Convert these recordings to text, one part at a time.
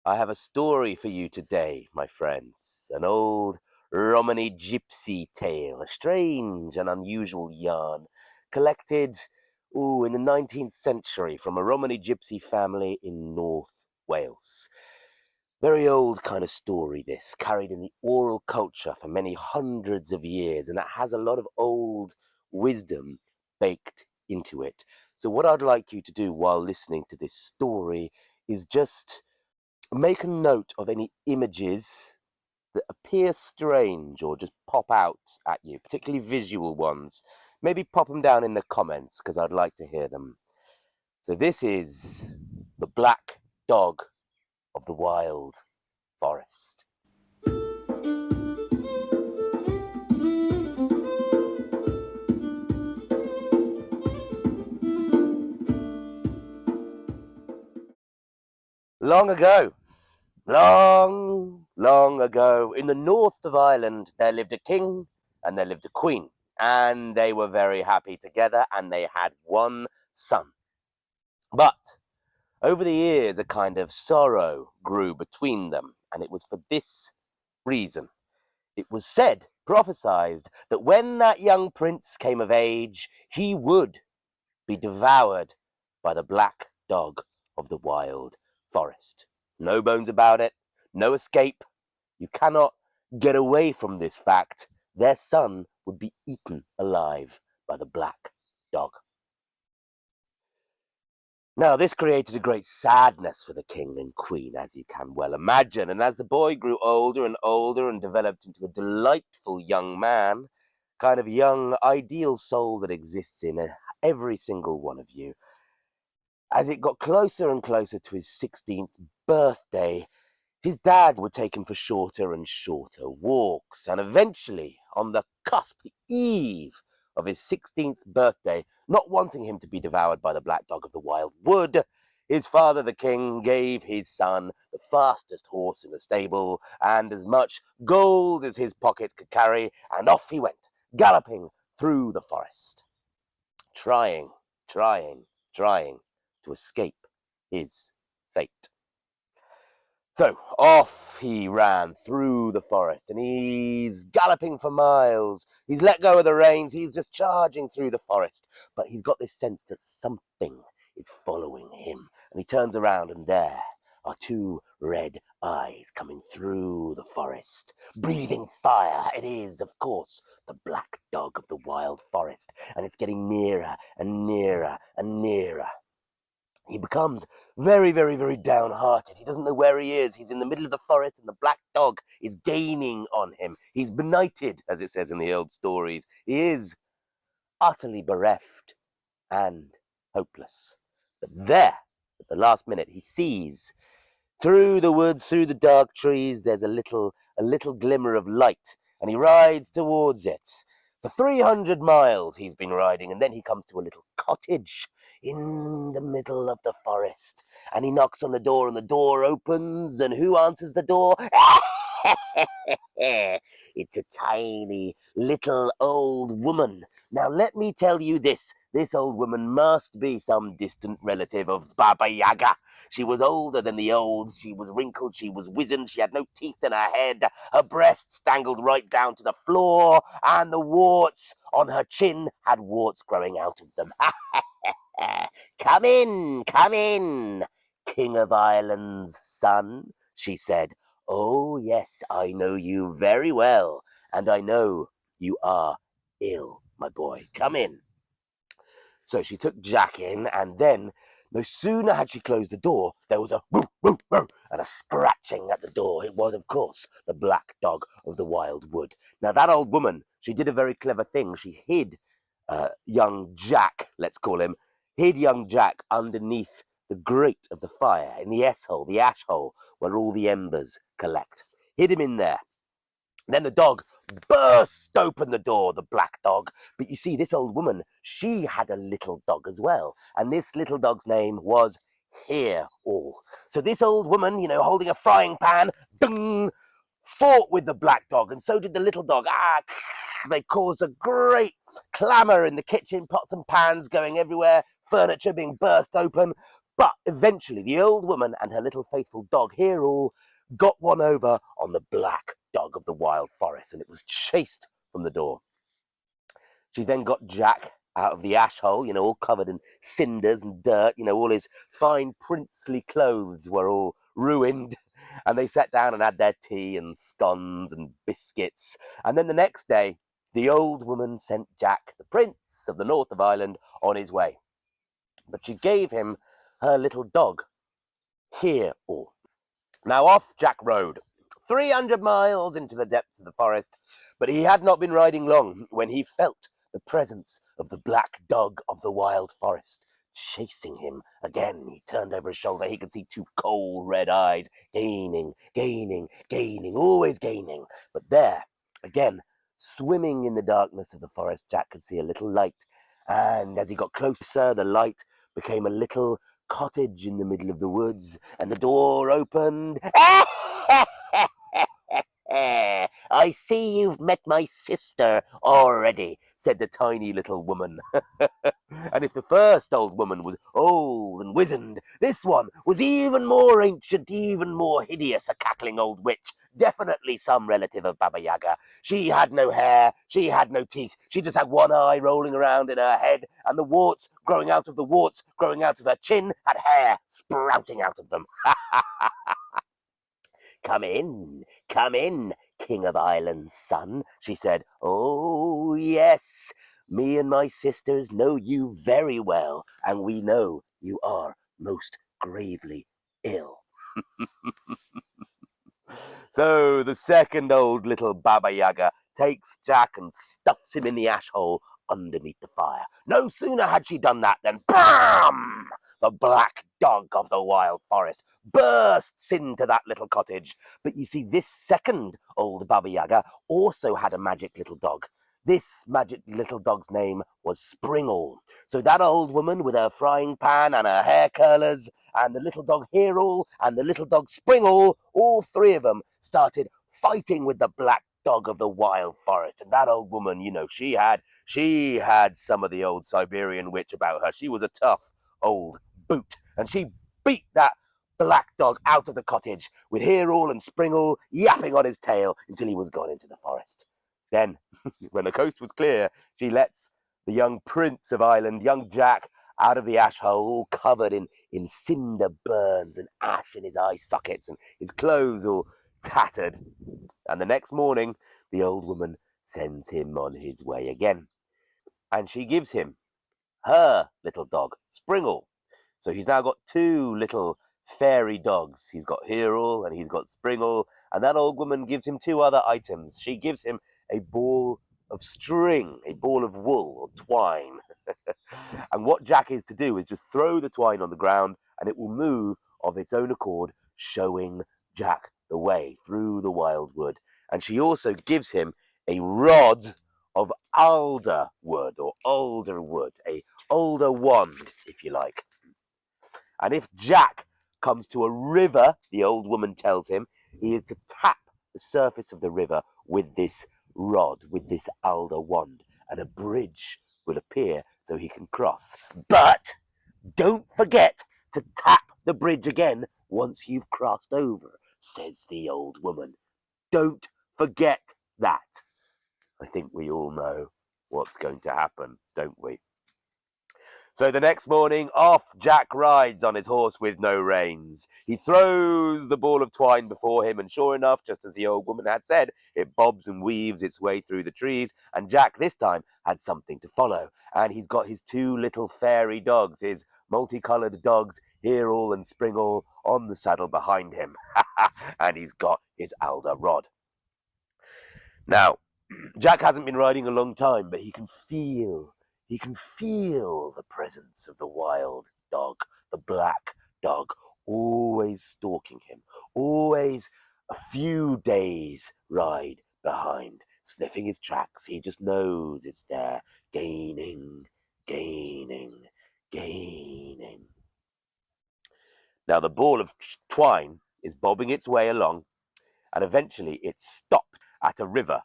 I have a story for you today, my friends. An old Romani gypsy tale, a strange and unusual yarn, collected in the 19th century from a Romani gypsy family in North Wales. Very old kind of story, this, carried in the oral culture for many hundreds of years, and that has a lot of old wisdom baked into it. So what I'd like you to do while listening to this story is just make a note of any images that appear strange or just pop out at you, particularly visual ones. Maybe pop them down in the comments because I'd like to hear them. So this is the black dog of the wild forest. Long ago, long ago, in the north of Ireland, there lived a king and there lived a queen. And they were very happy together and they had one son. But over the years, a kind of sorrow grew between them, and it was for this reason. It was said, prophesied, that when that young prince came of age, he would be devoured by the black dog of the wild forest. No bones about it, no escape. You cannot get away from this fact. Their son would be eaten alive by the black dog. Now, this created a great sadness for the king and queen, as you can well imagine. And as the boy grew older and older and developed into a delightful young man, kind of young, ideal soul that exists in every single one of you, as it got closer and closer to his 16th birthday, his dad would take him for shorter and shorter walks. And eventually, on the cusp, the eve of his 16th birthday, not wanting him to be devoured by the black dog of the wild wood, his father, the king, gave his son the fastest horse in the stable and as much gold as his pockets could carry, and off he went, galloping through the forest, trying to escape his fate. So off he ran through the forest, and he's galloping for miles. He's let go of the reins. He's just charging through the forest. But he's got this sense that something is following him. And he turns around, and there are two red eyes coming through the forest, breathing fire. It is, of course, the black dog of the wild forest. And it's getting nearer and nearer and nearer. He becomes very downhearted. He doesn't know where he is. He's in the middle of the forest and the black dog is gaining on him. He's benighted, as it says in the old stories. He is utterly bereft and hopeless. But there, at the last minute, he sees through the woods, through the dark trees, there's a little glimmer of light, and he rides towards it. For 300 miles he's been riding, and then he comes to a little cottage in the middle of the forest. And he knocks on the door, and the door opens, and who answers the door? It's a tiny little old woman. Now let me tell you this. This old woman must be some distant relative of Baba Yaga. She was older than the old. She was wrinkled. She was wizened. She had no teeth in her head. Her breasts dangled right down to the floor, and the warts on her chin had warts growing out of them. Come in, King of Ireland's son, she said. Oh, yes, I know you very well, and I know you are ill, my boy. Come in. So she took Jack in, and then, no sooner had she closed the door, there was a woo, woo, woo, and a scratching at the door. It was, of course, the black dog of the wild wood. Now, that old woman, she did a very clever thing. She hid young Jack, let's call him, hid young Jack underneath the grate of the fire, in the S-hole, the ash hole, where all the embers collect. Hid him in there. Then the dog burst open the door, the black dog. But you see, this old woman, she had a little dog as well. And this little dog's name was Hear All. So this old woman, holding a frying pan, dung, fought with the black dog. And so did the little dog. They caused a great clamour in the kitchen, pots and pans going everywhere, furniture being burst open. But eventually the old woman and her little faithful dog here all got one over on the black dog of the wild forest, and it was chased from the door. She then got Jack out of the ash hole, all covered in cinders and dirt. All his fine princely clothes were all ruined. And they sat down and had their tea and scones and biscuits. And then the next day, the old woman sent Jack, the prince of the north of Ireland, on his way. But she gave him her little dog, here all. Now off Jack rode, 300 miles into the depths of the forest, but he had not been riding long when he felt the presence of the black dog of the wild forest chasing him again. He turned over his shoulder. He could see two cold red eyes gaining, always gaining. But there, again, swimming in the darkness of the forest, Jack could see a little light. And as he got closer, the light became a little cottage in the middle of the woods, and the door opened. I see you've met my sister already, said the tiny little woman. And if the first old woman was old and wizened, this one was even more ancient, even more hideous, a cackling old witch, definitely some relative of Baba Yaga. She had no hair, she had no teeth, she just had one eye rolling around in her head, and the warts growing out of her chin had hair sprouting out of them. Come in, King of Ireland's son, she said. Oh, yes, me and my sisters know you very well, and we know you are most gravely ill. So the second old little Baba Yaga takes Jack and stuffs him in the ash hole underneath the fire. No sooner had she done that than BAM! The black dog of the wild forest bursts into that little cottage. But you see, this second old Baba Yaga also had a magic little dog. This magic little dog's name was Springall. So that old woman with her frying pan and her hair curlers and the little dog Hereall and the little dog Springall, all three of them started fighting with the black dog of the wild forest. And that old woman, she had some of the old Siberian witch about her. She was a tough old boot, and she beat that black dog out of the cottage with Hereall and Springall yapping on his tail until he was gone into the forest. Then, when the coast was clear, she lets the young prince of Ireland, young Jack, out of the ash hole, all covered in cinder burns and ash in his eye sockets and his clothes all tattered. And the next morning, the old woman sends him on his way again. And she gives him her little dog, Springall. So he's now got two little fairy dogs. He's got Hereall and he's got Springall. And that old woman gives him two other items. She gives him a ball of string, a ball of wool or twine. And what Jack is to do is just throw the twine on the ground and it will move of its own accord, showing Jack the way through the wild wood. And she also gives him a rod of alder wood or alder wood, a alder wand, if you like. And if Jack comes to a river, the old woman tells him, he is to tap the surface of the river with this rod, with this alder wand, and a bridge will appear so he can cross. But don't forget to tap the bridge again once you've crossed over, says the old woman. Don't forget that. I think we all know what's going to happen, don't we? So the next morning, off Jack rides on his horse with no reins. He throws the ball of twine before him, and sure enough, just as the old woman had said, it bobs and weaves its way through the trees, and Jack this time had something to follow. And he's got his two little fairy dogs, his multicoloured dogs, Hereall and Springall, on the saddle behind him. And he's got his alder rod. Now, Jack hasn't been riding a long time, but he can feel the presence of the wild dog, the black dog, always stalking him, always a few days' ride behind, sniffing his tracks. He just knows it's there, gaining. Now the ball of twine is bobbing its way along, and eventually it stopped at a river.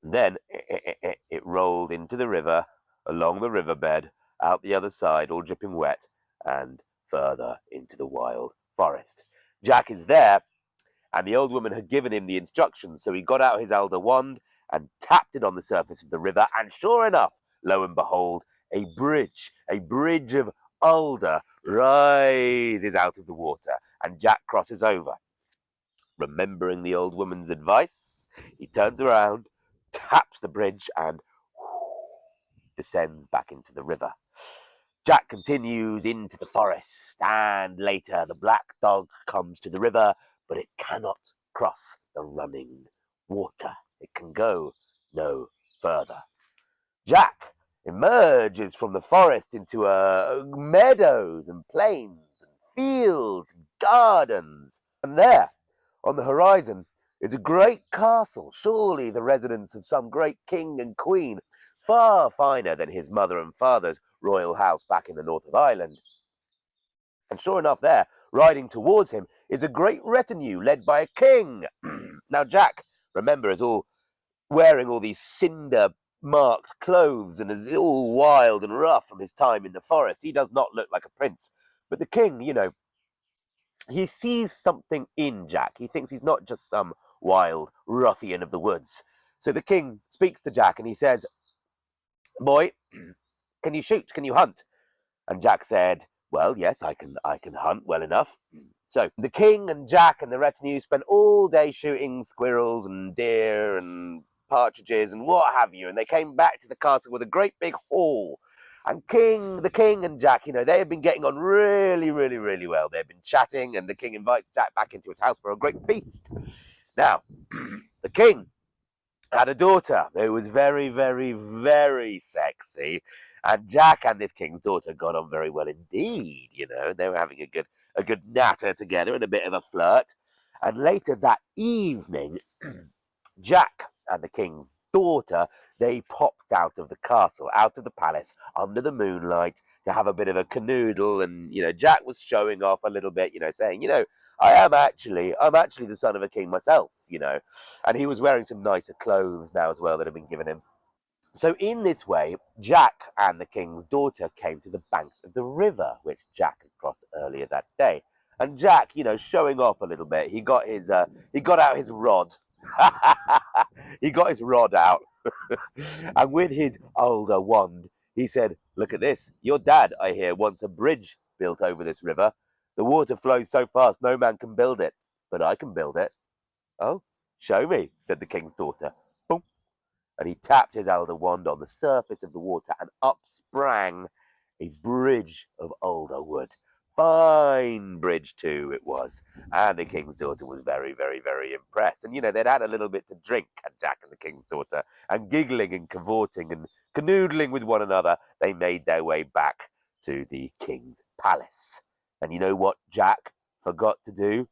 And then it rolled into the river, along the riverbed, out the other side, all dripping wet, and further into the wild forest. Jack is there, and the old woman had given him the instructions, so he got out his elder wand and tapped it on the surface of the river, and sure enough, lo and behold, a bridge of alder rises out of the water, and Jack crosses over. Remembering the old woman's advice, he turns around, taps the bridge, and descends back into the river. Jack continues into the forest, and later the black dog comes to the river, but it cannot cross the running water. It can go no further. Jack emerges from the forest into meadows and plains and fields and gardens. And there, on the horizon, is a great castle, surely the residence of some great king and queen, far finer than his mother and father's royal house back in the north of Ireland. And sure enough there, riding towards him, is a great retinue led by a king. Now Jack, remember, is all wearing all these cinder-marked clothes and is all wild and rough from his time in the forest. He does not look like a prince. But the king, he sees something in Jack. He thinks he's not just some wild ruffian of the woods. So the king speaks to Jack and he says, "Boy, can you shoot? Can you hunt?" And Jack said, "Well, yes, I can hunt well enough." So the king and Jack and the retinue spent all day shooting squirrels and deer and partridges and what have you. And they came back to the castle with a great big haul. And the king and Jack, they had been getting on really, really, really well. They had been chatting, and the king invites Jack back into his house for a great feast. Now, the king had a daughter who was very, very, very sexy. And Jack and this king's daughter got on very well indeed. They were having a good natter together and a bit of a flirt. And later that evening, Jack and the king's daughter, they popped out of the castle, out of the palace, under the moonlight to have a bit of a canoodle. And, Jack was showing off a little bit, saying, I'm actually the son of a king myself, And he was wearing some nicer clothes now as well that had been given him. So in this way, Jack and the king's daughter came to the banks of the river, which Jack had crossed earlier that day. And Jack, showing off a little bit, he got out his rod. He got his rod out. And with his older wand, he said, "Look at this. Your dad, I hear, wants a bridge built over this river. The water flows so fast, no man can build it, but I can build it." "Oh, show me," said the king's daughter. Boom. And he tapped his elder wand on the surface of the water, and up sprang a bridge of alder wood. Fine bridge too it was. And the king's daughter was very, very, very impressed. And, they'd had a little bit to drink, had Jack and the king's daughter, and giggling and cavorting and canoodling with one another, they made their way back to the king's palace. And you know what Jack forgot to do?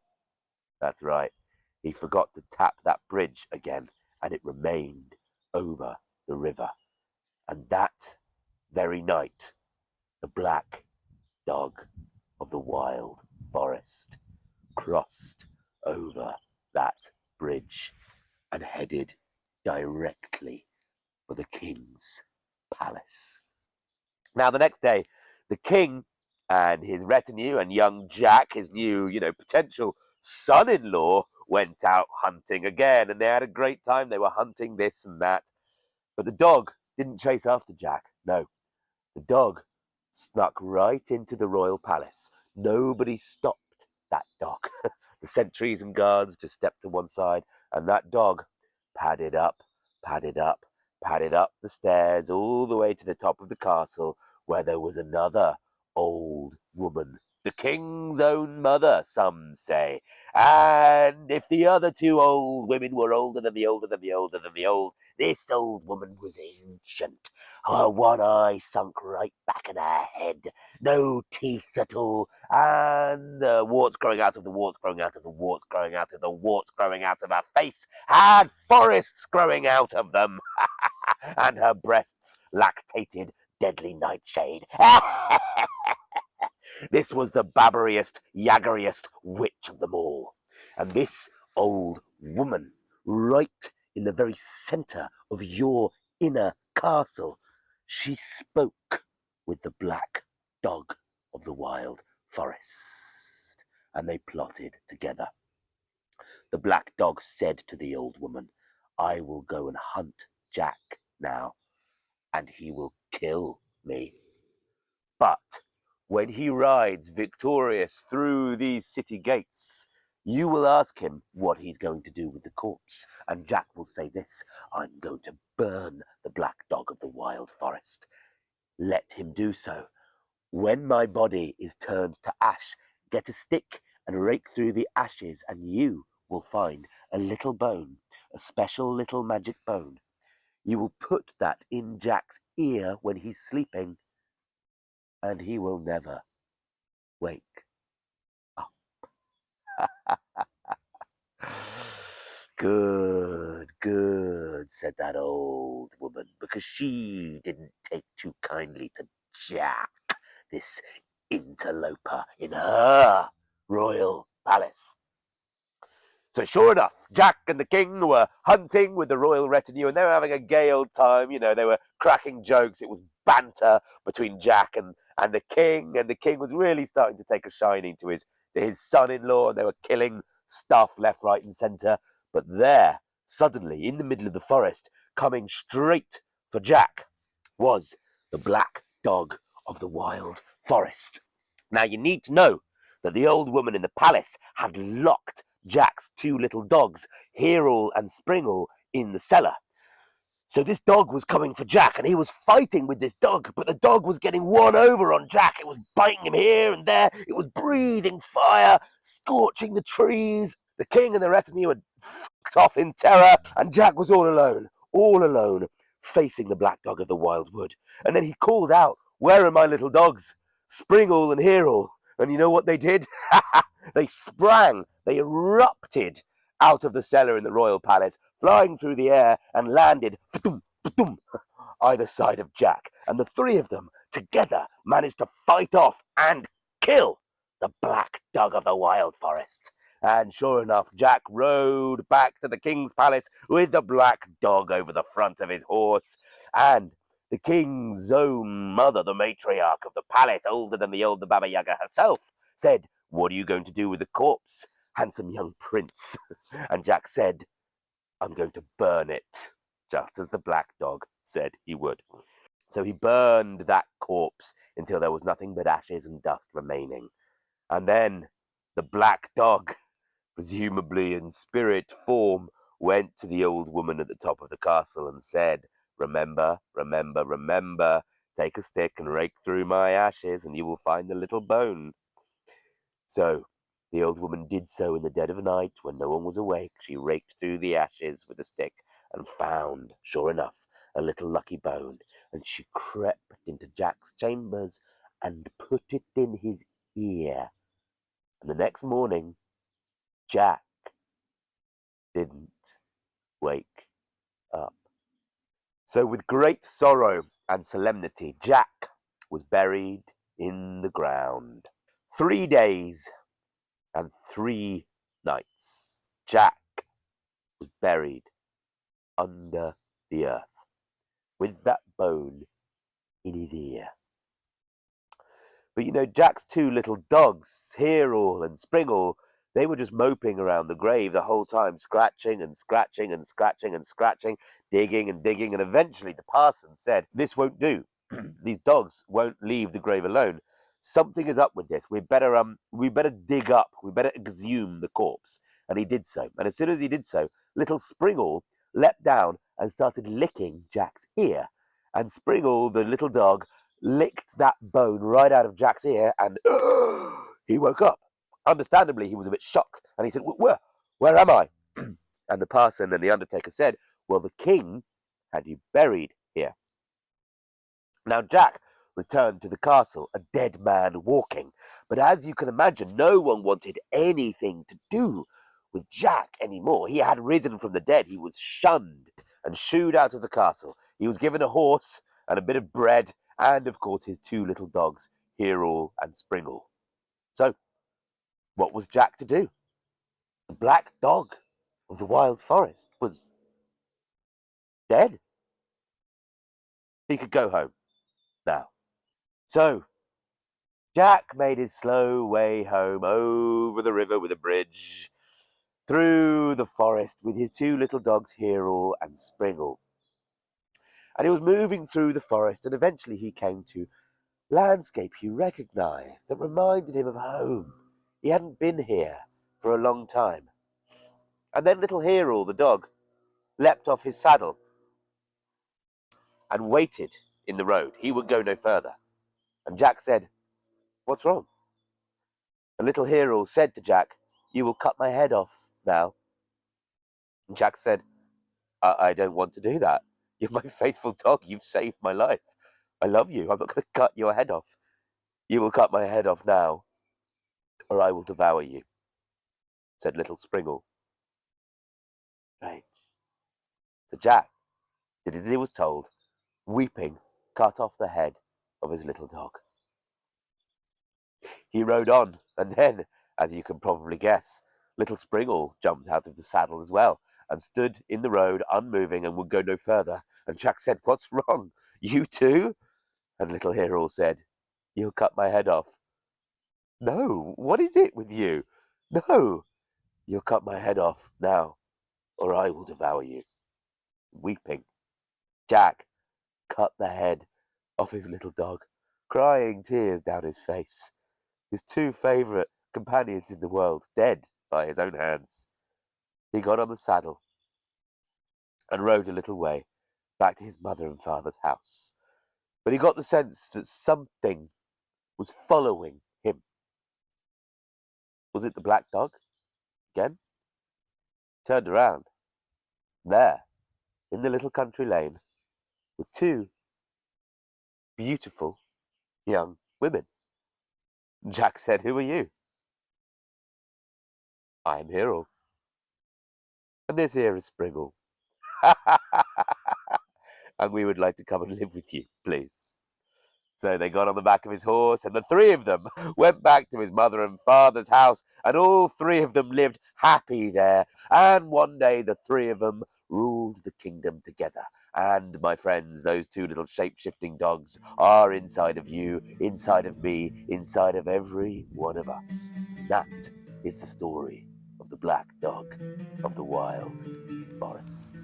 That's right. He forgot to tap that bridge again, and it remained over the river. And that very night, the black dog of the wild forest crossed over that bridge and headed directly for the king's palace. Now, the next day, the king and his retinue and young Jack, his new, potential son-in-law, went out hunting again, and they had a great time. They were hunting this and that. But the dog didn't chase after Jack. No, the dog snuck right into the royal palace. Nobody stopped that dog. The sentries and guards just stepped to one side, and that dog padded up the stairs all the way to the top of the castle, where there was another old woman. The king's own mother, some say. And if the other two old women were older than the old, this old woman was ancient. Her one eye sunk right back in her head. No teeth at all. And the warts growing out of the warts, growing out of the warts, growing out of the warts, growing out of her face, had forests growing out of them. And her breasts lactated deadly nightshade. This was the babberiest, yaggeriest witch of them all. And this old woman, right in the very centre of your inner castle, she spoke with the black dog of the wild forest, and they plotted together. The black dog said to the old woman, "I will go and hunt Jack now, and he will kill me. But when he rides victorious through these city gates, you will ask him what he's going to do with the corpse, and Jack will say this: I'm going to burn the black dog of the wild forest. Let him do so. When my body is turned to ash, get a stick and rake through the ashes, and you will find a little bone, a special little magic bone. You will put that in Jack's ear when he's sleeping, and he will never wake up." "Good, good," said that old woman, because she didn't take too kindly to Jack, this interloper in her royal palace. So sure enough, Jack and the king were hunting with the royal retinue, and they were having a gay old time. You know, they were cracking jokes. It was banter between Jack and the king was really starting to take a shining to his son-in-law, and they were killing stuff left, right, and centre. But there, suddenly, in the middle of the forest, coming straight for Jack, was the black dog of the wild forest. Now, you need to know that the old woman in the palace had locked Jack's two little dogs, Hereall and Springle, in the cellar. So this dog was coming for Jack, and he was fighting with this dog, but the dog was getting one over on Jack. It was biting him here and there. It was breathing fire, scorching the trees. The king and the retinue had fucked off in terror, and Jack was all alone, facing the black dog of the wild wood. And then he called out, "Where are my little dogs, Springle and Hereall?" And you know what they did? They sprang, they erupted out of the cellar in the royal palace, flying through the air, and landed either side of Jack. And the three of them together managed to fight off and kill the black dog of the wild forest. And sure enough, Jack rode back to the king's palace with the black dog over the front of his horse. And the king's own mother, the matriarch of the palace, older than the old Baba Yaga herself, said, "What are you going to do with the corpse, handsome young prince?" And Jack said, "I'm going to burn it," just as the black dog said he would. So he burned that corpse until there was nothing but ashes and dust remaining. And then the black dog, presumably in spirit form, went to the old woman at the top of the castle and said, "Remember, remember, remember, take a stick and rake through my ashes, and you will find the little bone." So the old woman did so in the dead of night when no one was awake. She raked through the ashes with a stick and found, sure enough, a little lucky bone. And she crept into Jack's chambers and put it in his ear. And the next morning, Jack didn't wake up. So with great sorrow and solemnity, Jack was buried in the ground. 3 days and 3 nights, Jack was buried under the earth with that bone in his ear. But you know, Jack's two little dogs, Hereall and Springle, they were just moping around the grave the whole time, scratching and scratching and scratching and scratching, digging and digging, and eventually the parson said, "This won't do. These dogs won't leave the grave alone. Something is up with this. We better dig up. We better exhume the corpse." And he did so. And as soon as he did so, little Springle leapt down and started licking Jack's ear. And Springle, the little dog, licked that bone right out of Jack's ear, and he woke up. Understandably, he was a bit shocked, and he said, "Where am I?" And the parson and the undertaker said, "Well, the king had you buried here." Now Jack returned to the castle, a dead man walking. But as you can imagine, no one wanted anything to do with Jack anymore. He had risen from the dead. He was shunned and shooed out of the castle. He was given a horse and a bit of bread, and of course his two little dogs, Hereall and Springle. So, what was Jack to do? The black dog of the wild forest was dead. He could go home now. So, Jack made his slow way home over the river with a bridge, through the forest with his two little dogs, Hero and Springle. And he was moving through the forest, and eventually he came to landscape he recognized that reminded him of home. He hadn't been here for a long time. And then little Hero, the dog, leapt off his saddle and waited in the road. He would go no further. And Jack said, "What's wrong?" And little Hero said to Jack, "You will cut my head off now." And Jack said, I don't want to do that. You're my faithful dog. You've saved my life. I love you. I'm not going to cut your head off. You will cut my head off now, or I will devour you, said little Springle. Strange. So Jack did as he was told, weeping, cut off the head of his little dog. He rode on, and then, as you can probably guess, little Springle jumped out of the saddle as well, and stood in the road, unmoving, and would go no further. And Jack said, "What's wrong? You too?" And little Hero said, "You'll cut my head off." "No, what is it with you?" "No, you'll cut my head off now, or I will devour you." Weeping, Jack cut the head off his little dog, crying tears down his face. His two favourite companions in the world, dead by his own hands. He got on the saddle and rode a little way back to his mother and father's house. But he got the sense that something was following him. Was it the black dog? Again? Turned around. There, in the little country lane, were two beautiful young women. Jack said, "Who are you?" "I am Hero. And this here is Springle. And we would like to come and live with you, please." So they got on the back of his horse, and the three of them went back to his mother and father's house, and all three of them lived happy there. And one day the three of them ruled the kingdom together. And my friends, those two little shape-shifting dogs are inside of you, inside of me, inside of every one of us. That is the story of the black dog of the wild forest.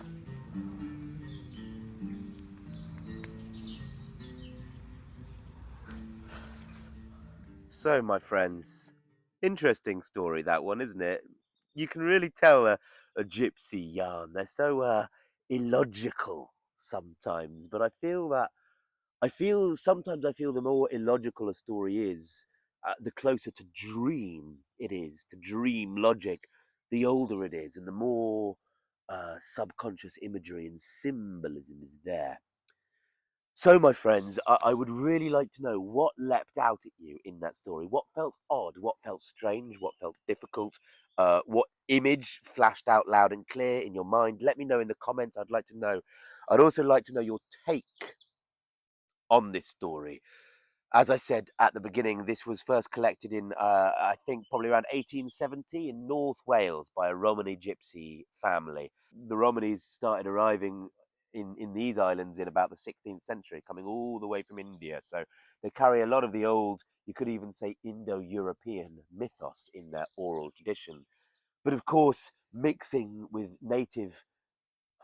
So, my friends, interesting story, that one, isn't it? You can really tell a gypsy yarn. They're so illogical sometimes, but I feel the more illogical a story is, the closer to dream it is, to dream logic, the older it is, and the more subconscious imagery and symbolism is there. So, my friends, I would really like to know what leapt out at you in that story. What felt odd? What felt strange? What felt difficult? What image flashed out loud and clear in your mind? Let me know in the comments. I'd like to know. I'd also like to know your take on this story. As I said at the beginning, this was first collected in, I think, probably around 1870 in North Wales by a Romani gypsy family. The Romanis started arriving in these islands in about the 16th century, coming all the way from India. So they carry a lot of the old, you could even say, Indo-European mythos in their oral tradition. But of course, mixing with native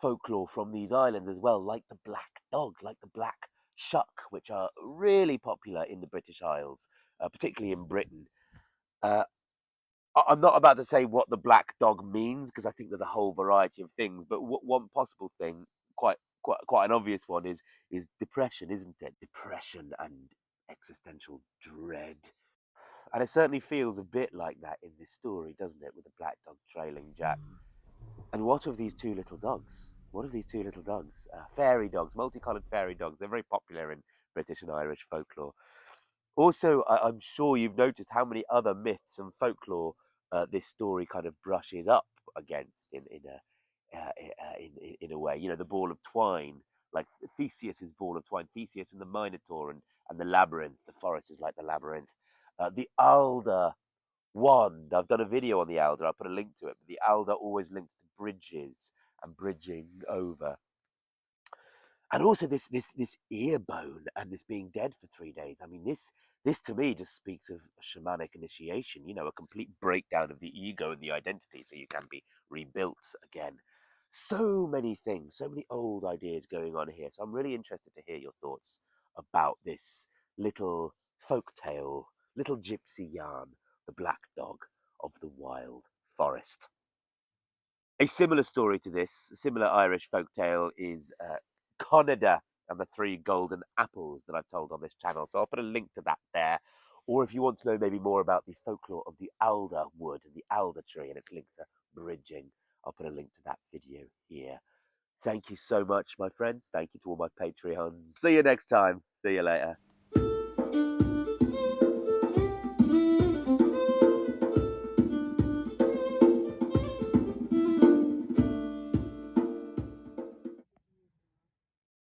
folklore from these islands as well, like the black dog, like the black shuck, which are really popular in the British Isles, particularly in Britain. Uh, I'm not about to say what the black dog means, because I think there's a whole variety of things. But one possible thing, quite an obvious one, is depression, isn't it? Depression and existential dread. And it certainly feels a bit like that in this story, doesn't it, with the black dog trailing Jack. And what of these two little dogs? What of these two little dogs? Fairy dogs, multicolored fairy dogs. They're very popular in British and Irish folklore. Also, I'm sure you've noticed how many other myths and folklore this story kind of brushes up against in a way. You know, the ball of twine, like Theseus's ball of twine, Theseus and the Minotaur, and the labyrinth. The forest is like the labyrinth. The alder wand. I've done a video on the alder. I'll put a link to it. But the alder always links to bridges and bridging over. And also this ear bone and this being dead for 3 days. I mean, this This to me just speaks of a shamanic initiation, a complete breakdown of the ego and the identity so you can be rebuilt again. So many things, so many old ideas going on here. So I'm really interested to hear your thoughts about this little folk tale, little gypsy yarn, the black dog of the wild forest. A similar story to this, a similar Irish folk tale, is Conada and the Three Golden Apples that I've told on this channel. So I'll put a link to that there. Or if you want to know maybe more about the folklore of the alder wood and the alder tree and its link to bridging, I'll put a link to that video here. Thank you so much, my friends. Thank you to all my Patreons. See you next time. See you later.